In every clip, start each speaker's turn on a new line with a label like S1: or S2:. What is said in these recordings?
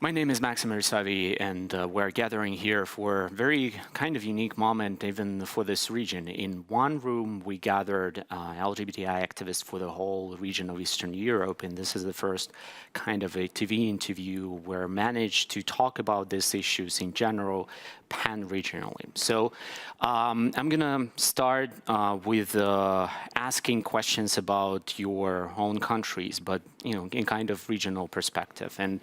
S1: My name is Maxim Ersavi, and we're gathering here for a very kind of unique moment, even for this region. In one room, we gathered LGBTI activists for the whole region of Eastern Europe, and this is the first kind of a TV interview where we managed to talk about these issues in general, pan-regionally. So I'm going to start with asking questions about your own countries, but in kind of regional perspective. And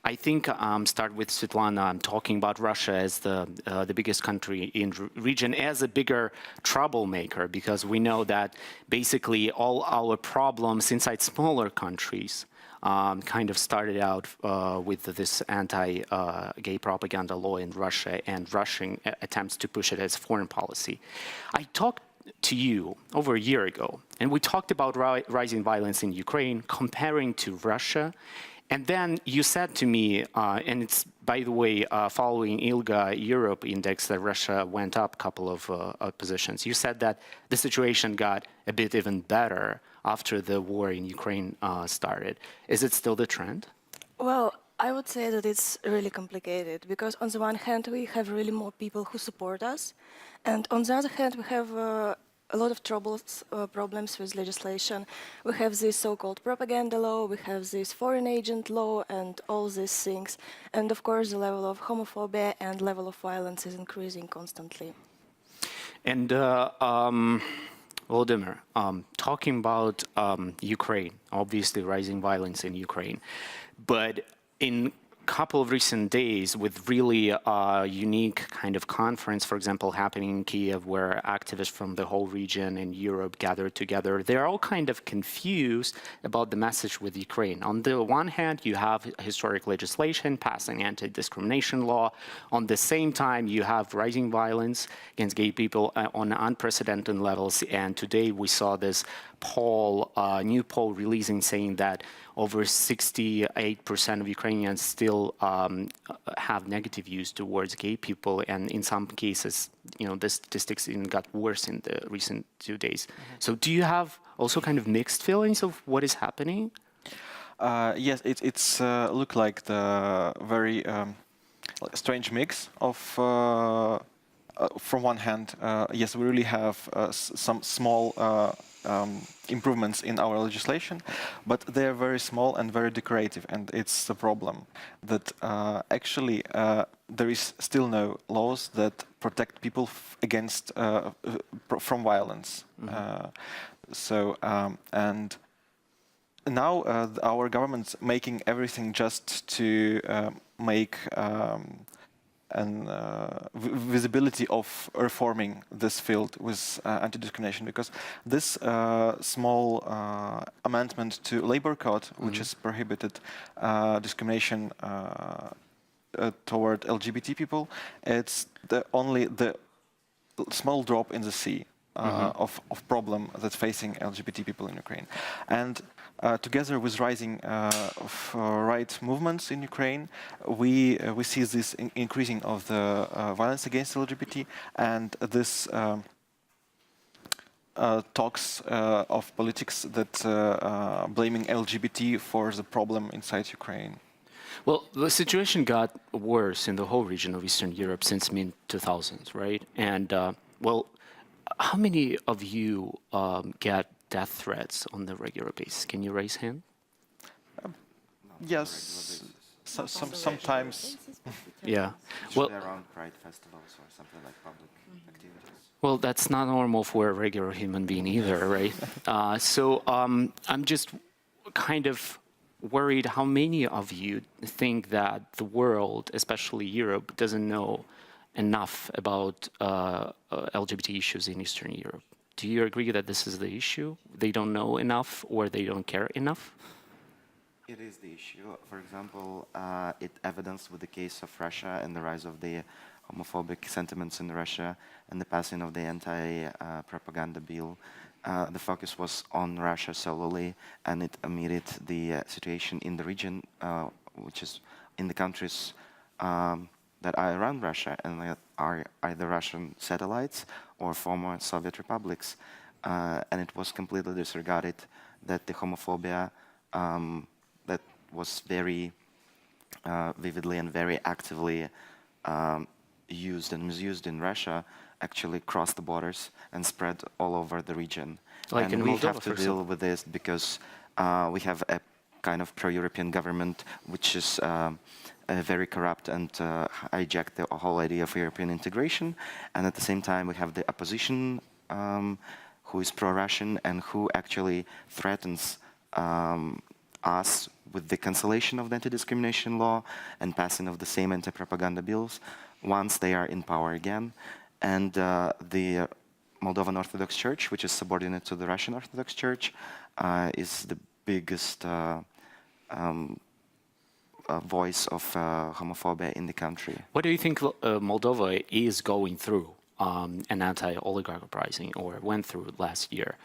S1: I think start with Svetlana. I'm talking about Russia as the biggest country in region, as a bigger troublemaker, because we know that basically all our problems inside smaller countries kind of started out with this anti-gay propaganda law in Russia and Russian attempts to push it as foreign policy. I talked to you over a year ago, and we talked about rising violence in Ukraine, comparing to Russia. And then you said to me, and it's, by the way, following ILGA Europe index, that Russia went up a couple of positions. You said that the situation got a bit even better after the war in Ukraine started. Is it still the trend?
S2: Well, I would say that it's really complicated, because on the one hand, we have really more people who support us. And on the other hand, we have a lot of problems with legislation. We have this so-called propaganda law, we have this foreign agent law, and all these things. And of course, the level of homophobia and level of violence is increasing constantly.
S1: And Volodymyr, talking about Ukraine, obviously rising violence in Ukraine, but in couple of recent days with really unique kind of conference, for example, happening in Kyiv, where activists from the whole region in Europe gathered together. They're all kind of confused about the message with Ukraine. On the one hand, you have historic legislation passing anti-discrimination law. On the same time, you have rising violence against gay people on unprecedented levels. And today we saw this poll, new poll releasing, saying that over 68% of Ukrainians still have negative views towards gay people, and in some cases, the statistics even got worse in the recent 2 days. So, do you have also kind of mixed feelings of what is happening?
S3: Yes, it's look like the very strange mix of. From one hand, yes, we really have some small improvements in our legislation, but they're very small and very decorative, and it's the problem that actually there is still no laws that protect people against from violence. And now our government's making everything just to make visibility of reforming this field with anti-discrimination, because this small amendment to labor code, which has prohibited discrimination toward LGBT people, it's only the small drop in the sea of problem that's facing LGBT people in Ukraine. And together with rising right movements in Ukraine, we see this increasing of the violence against LGBT, and this talks of politics that blaming LGBT for the problem inside Ukraine.
S1: Well, the situation got worse in the whole region of Eastern Europe since mid-2000s, right? And, well, how many of you get death threats on the regular basis? Can you raise hand?
S3: Yes, sometimes.
S1: Yeah. Well,
S4: around Pride festivals or something like public activities.
S1: Well, that's not normal for a regular human being either, right? So I'm just kind of worried how many of you think that the world, especially Europe, doesn't know enough about LGBT issues in Eastern Europe. Do you agree that this is the issue? They don't know enough, or they don't care enough?
S4: It is the issue. For example, it evidenced with the case of Russia and the rise of the homophobic sentiments in Russia and the passing of the anti-propaganda bill. The focus was on Russia solely, and it omitted the situation in the region, which is in the countries that are around Russia and that are either Russian satellites or former Soviet republics. And it was completely disregarded that the homophobia that was very vividly and very actively used and misused in Russia actually crossed the borders and spread all over the region.
S1: Like
S4: and
S1: in
S4: we
S1: Moldova,
S4: have to
S1: for
S4: deal
S1: example.
S4: with this because we have a kind of pro-European government which is very corrupt and hijacked the whole idea of European integration. And at the same time, we have the opposition who is pro-Russian and who actually threatens us with the cancellation of the anti-discrimination law and passing of the same anti-propaganda bills once they are in power again. And the Moldovan Orthodox Church, which is subordinate to the Russian Orthodox Church, is the biggest voice of homophobia in the country.
S1: What do you think Moldova is going through an anti-oligarch uprising, or went through last year?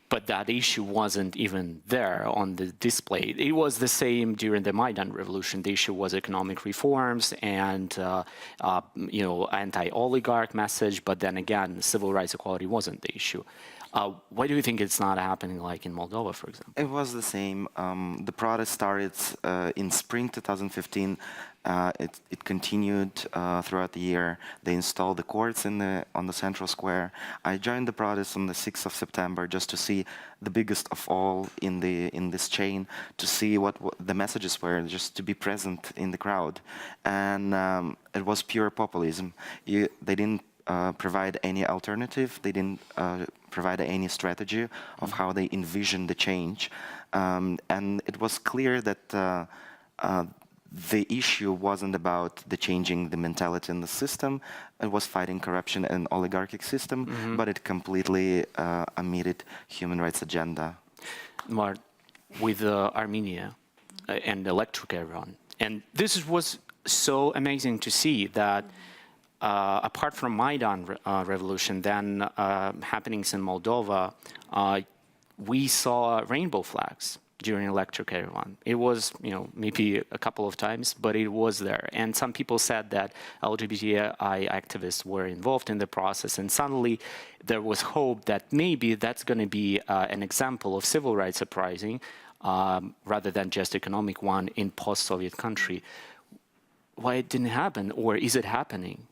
S1: But that issue wasn't even there on the display. It was the same during the Maidan revolution. The issue was economic reforms and anti-oligarch message. But then again, civil rights equality wasn't the issue. Why do you think it's not happening like in Moldova, for example?
S4: It was the same. The protest started in spring 2015. It continued throughout the year. They installed the courts on the central square. I joined the protest on the 6th of September just to see the biggest of all in this chain, to see what the messages were, just to be present in the crowd. And it was pure populism. They didn't provide any alternative. They didn't provide any strategy of how they envisioned the change. And it was clear that the issue wasn't about the changing the mentality in the system. It was fighting corruption and oligarchic system, but it completely omitted human rights agenda.
S1: Mart, with Armenia and electric Iran. And this was so amazing to see that apart from Maidan revolution, then happenings in Moldova, we saw rainbow flags during electric Iran. It was, maybe a couple of times, but it was there. And some people said that LGBTI activists were involved in the process, and suddenly there was hope that maybe that's going to be an example of civil rights uprising rather than just economic one in post-Soviet country. Why it didn't happen, or is it happening?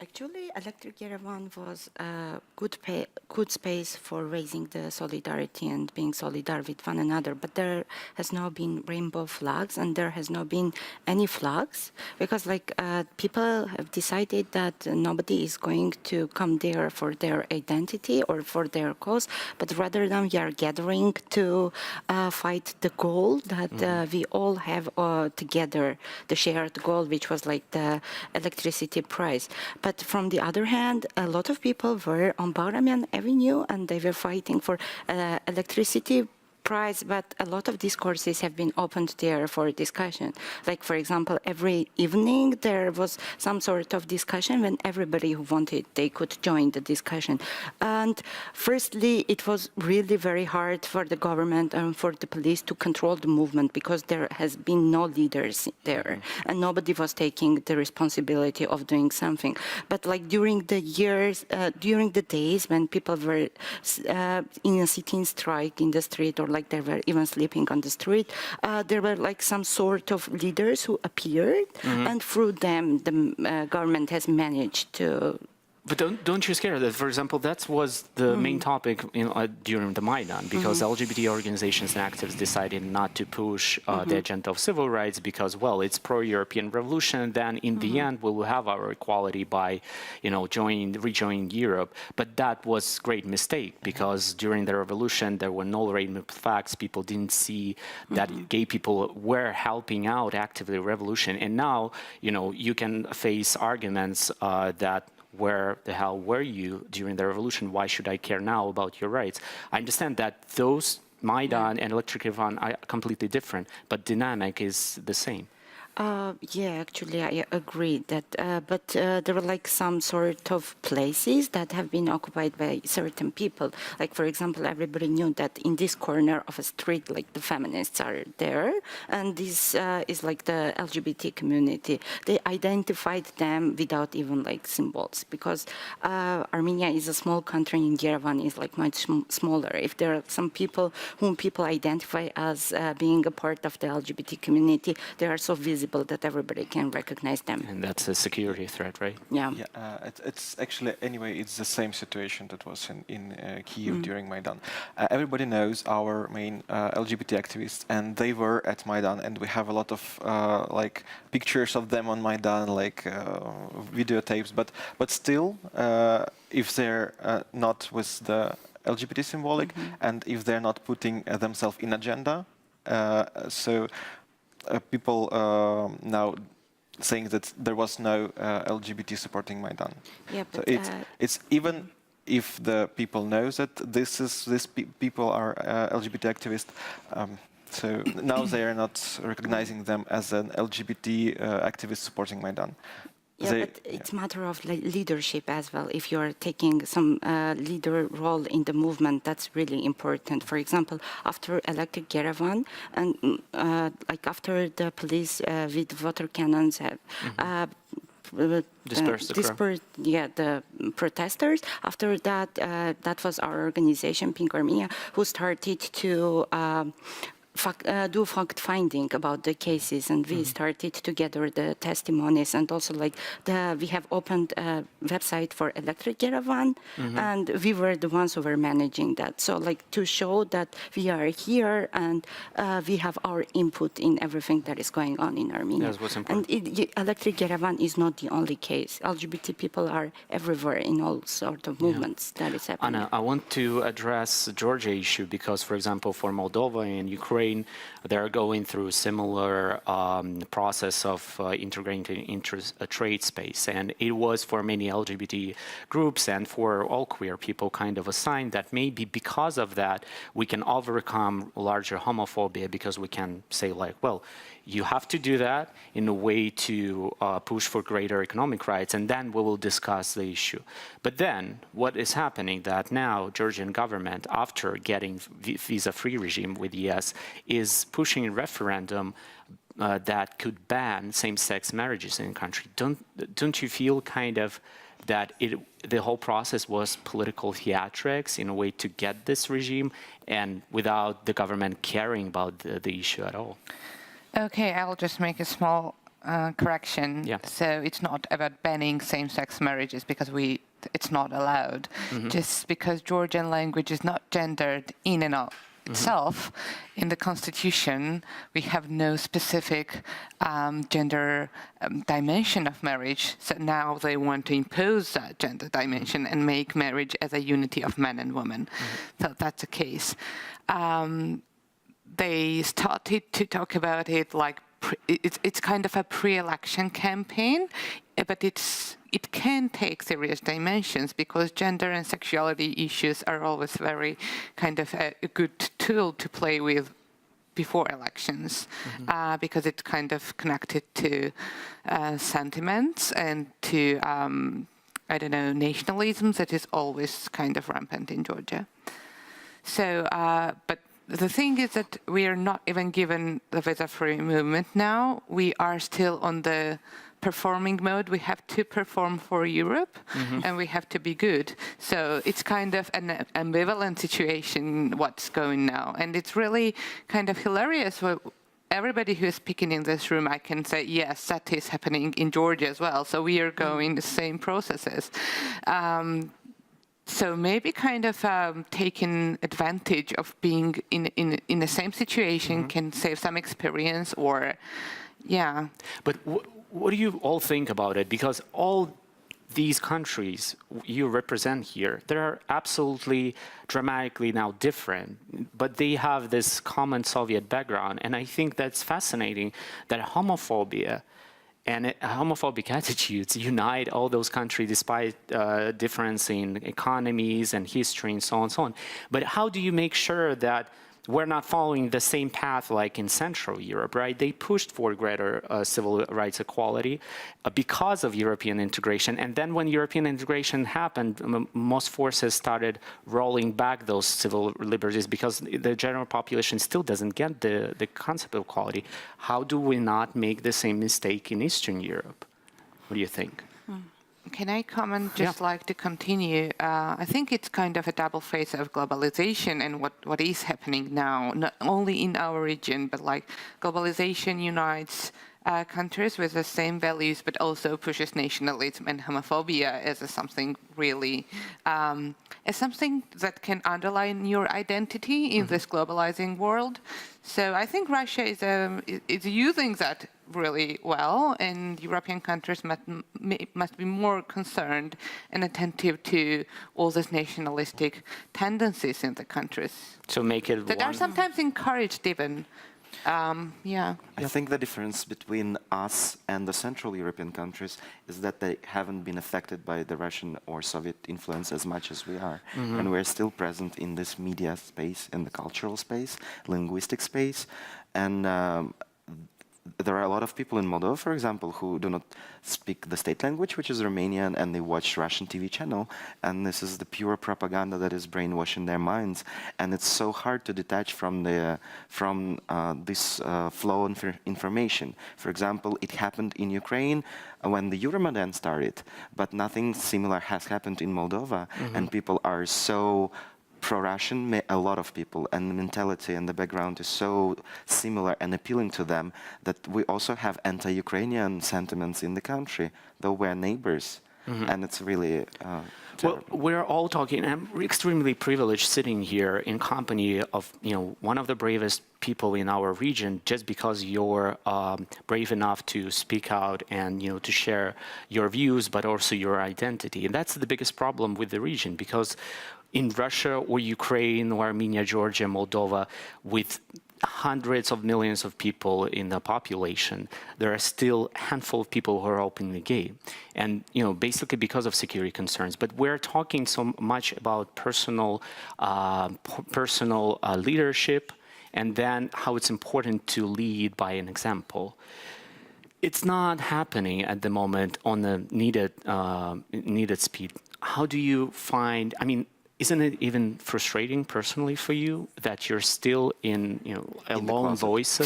S5: Actually, Electric Yerevan was a good space for raising the solidarity and being solidar with one another. But there has not been rainbow flags, and there has not been any flags, because people have decided that nobody is going to come there for their identity or for their cause, but rather than we are gathering to fight the goal that we all have together, the shared goal, which was like the electricity price. But from the other hand, a lot of people were on Bagramian Avenue and they were fighting for electricity price, but a lot of discourses have been opened there for discussion. Like, for example, every evening there was some sort of discussion when everybody who wanted, they could join the discussion. And firstly, it was really very hard for the government and for the police to control the movement because there has been no leaders there and nobody was taking the responsibility of doing something. But like during the years, during the days when people were in a sitting strike in the street, or like they were even sleeping on the street, there were like some sort of leaders who appeared, and through them the government has managed to.
S1: But don't you scare that, for example, that was the main topic during the Maidan, because LGBT organizations and activists decided not to push the agenda of civil rights because, well, it's pro-European revolution. Then in the end, we will have our equality by, rejoining Europe. But that was a great mistake because during the revolution, there were no rainbow flags. People didn't see that gay people were helping out actively the revolution. And now, you can face arguments that where the hell were you during the revolution? Why should I care now about your rights? I understand that those Maidan and Electric Iran are completely different, but dynamic is the same.
S5: Yeah, actually, I agree that, but there are like some sort of places that have been occupied by certain people. Like, for example, everybody knew that in this corner of a street, like the feminists are there, and this is like the LGBT community. They identified them without even like symbols, because Armenia is a small country and Yerevan is like much smaller. If there are some people whom people identify as being a part of the LGBT community, they are so visible that everybody can recognize them.
S1: And that's a security threat, right?
S5: Yeah.
S3: It's actually, anyway, it's the same situation that was in Kyiv during Maidan. Everybody knows our main LGBT activists, and they were at Maidan, and we have a lot of like pictures of them on Maidan, like videotapes. But still, if they're not with the LGBT symbolic, and if they're not putting themselves in agenda, so. People now saying that there was no LGBT supporting Maidan.
S5: Yeah,
S3: So
S5: but
S3: it's even if the people knows that these people are LGBT activists. So now they are not recognizing them as an LGBT activist supporting Maidan.
S5: Yeah, but it's a matter of leadership as well. If you're taking some leader role in the movement, that's really important. For example, after elected Yerevan, and like after the police with water cannons have
S1: Dispersed
S5: the protesters. After that, that was our organization, Pink Armenia, who started to do fact-finding about the cases, and we started to gather the testimonies, and also like we have opened a website for Electric Yerevan, and we were the ones who were managing that. So like to show that we are here and we have our input in everything that is going on in Armenia.
S1: That's what's important.
S5: And Electric Yerevan is not the only case. LGBT people are everywhere in all sorts of movements that is happening.
S1: Anna, I want to address the Georgia issue because, for example, for Moldova and Ukraine, they're going through a similar process of integrating into a trade space. And it was for many LGBT groups and for all queer people kind of a sign that maybe because of that, we can overcome larger homophobia, because we can say like, well, you have to do that in a way to push for greater economic rights, and then we will discuss the issue. But then what is happening that now Georgian government, after getting visa-free regime with ES, is pushing a referendum that could ban same-sex marriages in the country. Don't you feel kind of that the whole process was political theatrics in a way to get this regime, and without the government caring about the issue at all?
S6: Okay, I'll just make a small correction.
S1: Yeah.
S6: So it's not about banning same-sex marriages because it's not allowed. Just because Georgian language is not gendered in and of itself, in the constitution we have no specific gender dimension of marriage. So now they want to impose that gender dimension and make marriage as a unity of man and woman. So that's the case. They started to talk about it like it's kind of a pre-election campaign, but it can take serious dimensions because gender and sexuality issues are always very kind of a good tool to play with before elections, because it's kind of connected to sentiments and to I don't know, nationalism that is always kind of rampant in Georgia. So, but the thing is that we are not even given the visa-free movement now. We are still on the performing mode. We have to perform for Europe, and we have to be good. So it's kind of an ambivalent situation what's going now. And it's really kind of hilarious. Everybody who is speaking in this room, I can say, yes, that is happening in Georgia as well. So we are going the same processes. So maybe kind of taking advantage of being in the same situation can save some experience, or, yeah.
S1: But what do you all think about it? Because all these countries you represent here, they're absolutely dramatically now different, but they have this common Soviet background. And I think that's fascinating that homophobia and homophobic attitudes unite all those countries despite difference in economies and history and so on and so on. But how do you make sure that we're not following the same path like in Central Europe, right? They pushed for greater civil rights equality because of European integration. And then when European integration happened, most forces started rolling back those civil liberties because the general population still doesn't get the concept of equality. How do we not make the same mistake in Eastern Europe? What do you think?
S6: Can I comment, just like to continue? I think it's kind of a double phase of globalization and what is happening now, not only in our region, but like globalization unites countries with the same values, but also pushes nationalism and homophobia as something really, as something that can underline your identity in this globalizing world. So I think Russia is using that really well, and European countries must be more concerned and attentive to all these nationalistic tendencies in the countries.
S1: So make it
S6: that are sometimes encouraged even. Yeah.
S4: I think the difference between us and the Central European countries is that they haven't been affected by the Russian or Soviet influence as much as we are. And we're still present in this media space, in the cultural space, linguistic space. And there are a lot of people in Moldova, for example, who do not speak the state language, which is Romanian, and they watch Russian TV channel. And this is the pure propaganda that is brainwashing their minds. And it's so hard to detach from this flow of information. For example, it happened in Ukraine when the Euromaidan started, but nothing similar has happened in Moldova. And people are so pro-Russian, a lot of people, and the mentality and the background is so similar and appealing to them that we also have anti-Ukrainian sentiments in the country, though we're neighbors. And it's really
S1: well, we're all talking. I'm extremely privileged sitting here in company of one of the bravest people in our region, just because you're brave enough to speak out and to share your views, but also your identity. And that's the biggest problem with the region, because in Russia or Ukraine or Armenia, Georgia, Moldova, with hundreds of millions of people in the population, there are still a handful of people who are openly gay. And, basically because of security concerns. But we're talking so much about personal leadership, and then how it's important to lead by an example. It's not happening at the moment on the needed speed. How do you find, isn't it even frustrating personally for you that you're still in a lone voice?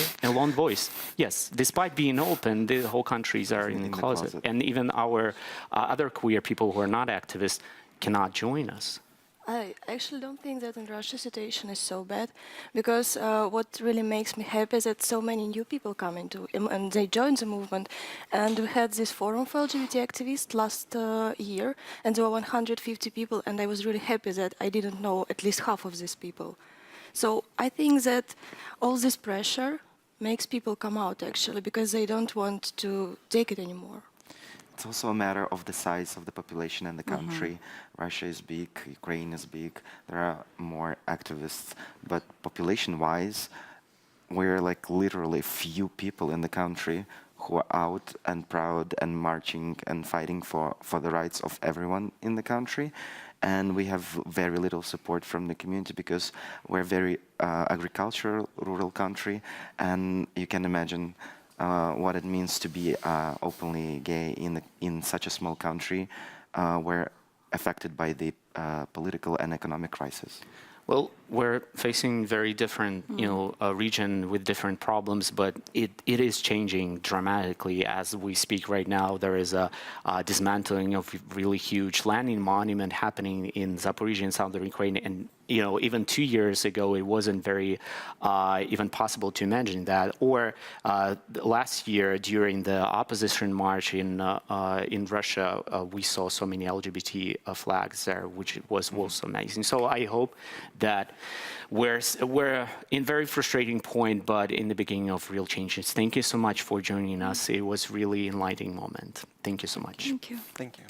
S1: Yes, despite being open, the whole countries are in the closet. And even our other queer people who are not activists cannot join us.
S2: I actually don't think that in Russia situation is so bad, because what really makes me happy is that so many new people come into and they join the movement. And we had this forum for LGBT activists last year, and there were 150 people, and I was really happy that I didn't know at least half of these people. So I think that all this pressure makes people come out actually, because they don't want to take it anymore.
S4: It's also a matter of the size of the population and the country. Russia is big, Ukraine is big, there are more activists, but population-wise, we're like literally few people in the country who are out and proud and marching and fighting for the rights of everyone in the country. And we have very little support from the community because we're a very agricultural, rural country, and you can imagine what it means to be openly gay in such a small country where affected by the political and economic crisis.
S1: Well, we're facing very different, region with different problems, but it is changing dramatically as we speak right now. There is a dismantling of really huge landing monument happening in Zaporizhia in southern Ukraine, and even 2 years ago, it wasn't very even possible to imagine that. Or last year, during the opposition march in Russia, we saw so many LGBT flags there, which was also amazing. So I hope that we're in very frustrating point, but in the beginning of real changes. Thank you so much for joining us. It was really enlightening moment. Thank you so much.
S2: Thank you.
S3: Thank you.